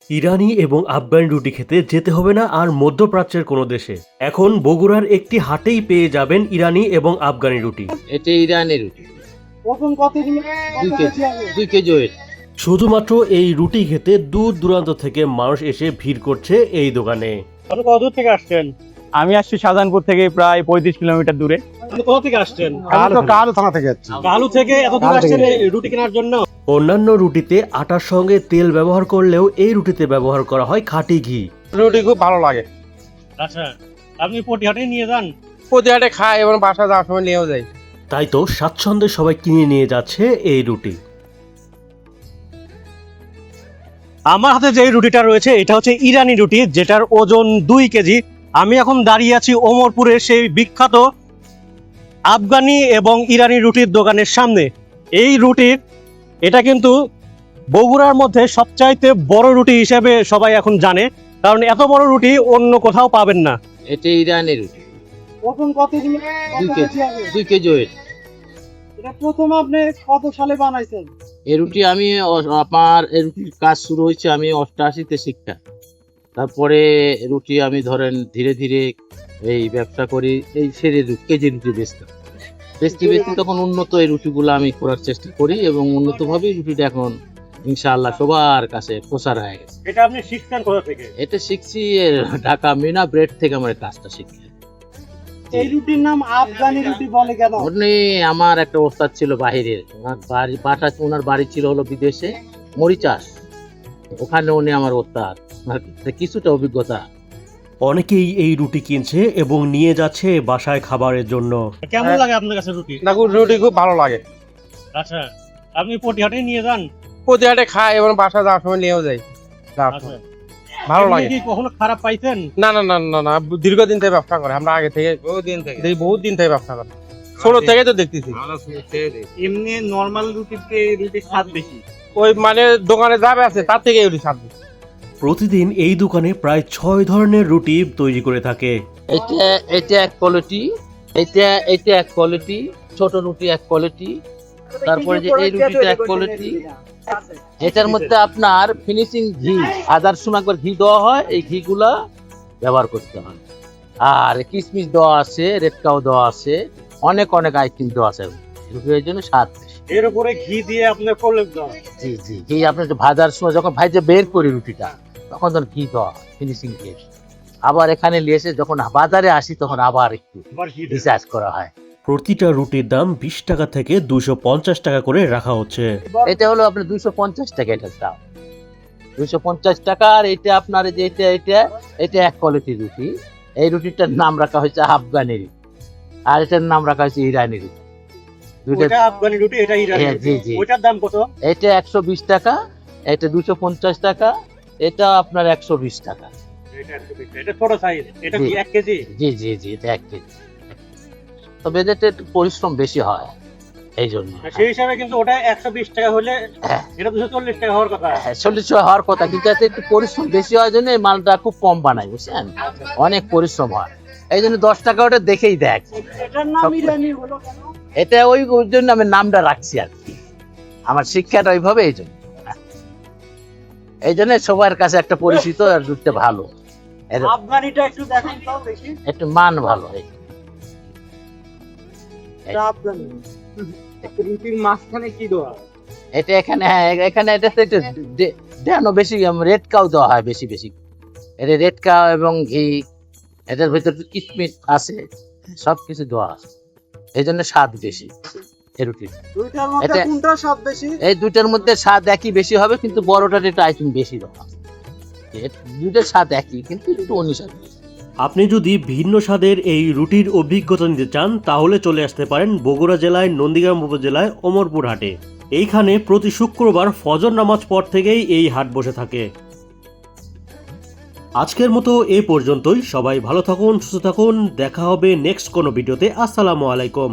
ইরানি এবং আফগানি রুটি খেতে যেতে হবে না আর মধ্যপ্রাচ্যের কোনো দেশে। এখন বগুড়ার একটি হাটেই পেয়ে যাবেন ইরানি এবং আফগানি রুটি। এটা ইরানি রুটি, দুই কেজি ওয়েট। শুধুমাত্র এই রুটি খেতে দূর দূরান্ত থেকে মানুষ এসে ভিড় করছে এই দোকানে। আপনি কত দূর থেকে আসছেন? আমি আসছি শাহজাহানপুর থেকে প্রায় 35 কিলোমিটার দূরে। আপনি কোথা থেকে আসছেন? কালু থানা থেকে যাচ্ছি। কালু থেকে এত দূর আসছেন এই রুটি কেনার জন্য? অন্যান্য রুটিতে আটার সঙ্গে তেল ব্যবহার করলেও এই রুটিতে ব্যবহার করা হয় খাঁটি ঘি। রুটি খুব ভালো লাগে। আচ্ছা, আপনি পটিহাটে নিয়ে যান? প্রতিহাটে খাই এবং বাসা যাওয়ার সময় নিয়েও যাই। তাই তো স্বাচ্ছন্দ্যে সবাই কিনে নিয়ে যাচ্ছে এই রুটি। আমার হাতে যে রুটিটা রয়েছে এটা হচ্ছে ইরানি রুটি, যেটার ওজন 2 কেজি। আমি এখন দাঁড়িয়ে আছি ওমরপুরের সেই বিখ্যাত আফগানি এবং ইরানি রুটির দোকানের সামনে। এই রুটির এটা কিন্তু বগুড়ার মধ্যে সবচাইতে বড় রুটি হিসেবে সবাই এখন জানে, কারণ এত বড় রুটি অন্য কোথাও পাবেন না। এটা ইরানি রুটি, প্রথম কতদিন দুই কেজি ওয়েট। এটা প্রথম আপনি কত সালে বানাইছেন? এই রুটি আমি আমার এই রুটির কাজ শুরু হয়েছে আমি 88-তে শিক্ষা। তারপরে রুটি আমি ধরেন ধীরে ধীরে এই ব্যবসা করি, এই সেরে কেজি রুটি বেচতে তখন উন্নত এই রুটিগুলো আমি করার চেষ্টা করি এবং উন্নতভাবে রুটিটা এখন ইনশাআল্লাহ সবার কাছে প্রচার হয়ে গেছে। এটা আপনি শিখছেন কোথা থেকে? এটা শিখছি ঢাকা মিনা ব্রেড থেকে আমার এই কাজটা শিখছি। এই রুটির নাম আফগানি রুটি বলে কেন? উনি আমার একটা ওস্তাদ ছিল বাহিরের, ওনার বাড়ি ছিল হলো বিদেশে মরিচাষ, ওখানে উনি আমার ওস্তাদ, কিছুটা অভিজ্ঞতা। অনেকেই এই রুটি কিনছে এবং নিয়ে যাচ্ছে বাসায় খাবারের জন্য। কেমন লাগে আপনার কাছে রুটি? না, রুটি খুব ভালো লাগে। আচ্ছা, আপনি পটিহাটে নিয়ে যান? প্রতিহাটে খাই এবং বাসা যাওয়ার সময় নিয়েও যাই। আচ্ছা, ভালো লাগে। কি কখনো খারাপ পাইছেন? না না না না না, দীর্ঘদিন থেকে ব্যবসা করে, আমরা আগে থেকে বহুত দিন থেকে ব্যবসা করি, ছোট থেকে তো দেখতেছি। এমনি নরমাল রুটিতে রুটির স্বাদ বেশি। ওই মানে দোকানে যাবে আছে তার থেকে এগুলি স্বাদ বেশি। প্রতিদিন এই দোকানে প্রায় 6 ধরনের রুটি তৈরি করে থাকে। এটা এক কোয়ালিটি, এটা এক কোয়ালিটি, ছোট রুটি এক কোয়ালিটি, তারপরে যে এই রুটিটা এক কোয়ালিটি। এটার মধ্যে আপনার ফিনিশিং ঘি, আদার সময় একবার ঘি দেওয়া হয়, এই ঘি গুলা ব্যবহার করতে হয়। আর কিশমিশ দেওয়া আছে, রেড কাউ দেওয়া আছে, অনেক অনেক আইটেম দেওয়া আছে রুটির জন্য স্বাদ বেশি। এর উপরে ঘি দিয়ে আপনার করলেন দাও? জি জি, ঘি আপনার ভাজার সময় যখন ভাইজে বের করি রুটিটা তখন তখন ঘি দেওয়া হয়, ফিনিশিং ঘি। আবার এখানে নিয়ে এসে যখন বাজারে আসি তখন আবার একটু রিচার্জ করা হয়। প্রতিটা রুটির দাম 20 টাকা থেকে 250 টাকা করে রাখা হচ্ছে। এটা হলো আপনার 250 টাকা, এটার দাম 250 টাকা। আর এটা আপনার যে এটা এক কোয়ালিটির রুটি। এই রুটিটার নাম রাখা হয়েছে আফগানি রুটি, আর এটার নাম রাখা হয়েছে ইরানি রুটি। ওটা আফগানি রুটি, এটা ইরানি রুটি। জি জি, ওটার দাম কত? এটা 120 টাকা, এটা 250 টাকা, এটা আপনার 120 টাকা। এটা 120 টাকা। এটা ছোট সাইজ, এটা কি 1 কেজি? জি জি জি, এটা 1 কেজি। তবে এটাতে একটু পরিশ্রম বেশি হয় এই জন্য। সেই হিসাবে কিন্তু ওটা 120 টাকা হলে এটা 240 টাকা হওয়ার কথা। 40 হওয়ার কথা, কিন্তু এতে একটু পরিশ্রম বেশি হয় জন্য এই মালটা খুব কম বানায়, বুঝছেন, অনেক পরিশ্রম হয় এই জন্য 10 টাকা ওটা দেখেই দেখ। এটার নাম ইরানি হলো কেন? এটা ওই জন্য আমি নামটা রাখছি আর কি, আমার শিক্ষাটা ওইভাবে এই জন্য সবার কাছে একটা পরিচিত আর রুটটা ভালো। আফগানিটা একটু দেখান তো দেখি। একটু মান ভালো। এটা আফগানি রুটির মাঝখানে কি দেওয়া? এটা এখানে, হ্যাঁ এখানে এটাতে একটু দেওয়ানো বেশি, রেড কাউ দেওয়া হয় বেশি বেশি। এটা রেড কাউ এবং ঘি, এটার ভিতরে কিশমিশ আছে, সবকিছু দেওয়া আছে, এই জন্য স্বাদ বেশি এই রুটির। দুইটার মধ্যে কোনটা স্বাদ বেশি? এই দুইটার মধ্যে স্বাদ একই বেশি হবে, কিন্তু বড়টার একটু আইটেম বেশি দেওয়া আছে। দুইটার স্বাদ একই কিন্তু একটু অনুসার। আপনি যদি ভিন্ন স্বাদের এই রুটির অভিজ্ঞতা নিতে চান তাহলে চলে আসতে পারেন বগুড়া জেলায় নন্দীগ্রাম উপজেলায় ওমরপুর হাটে। এইখানে প্রতি শুক্রবার ফজর নামাজ পর থেকেই এই হাট বসে থাকে। আজকের মতো এ পর্যন্তই। সবাই ভালো থাকুন, সুস্থ থাকুন, দেখা হবে নেক্সট কোনো ভিডিওতে। আসসালামু আলাইকুম।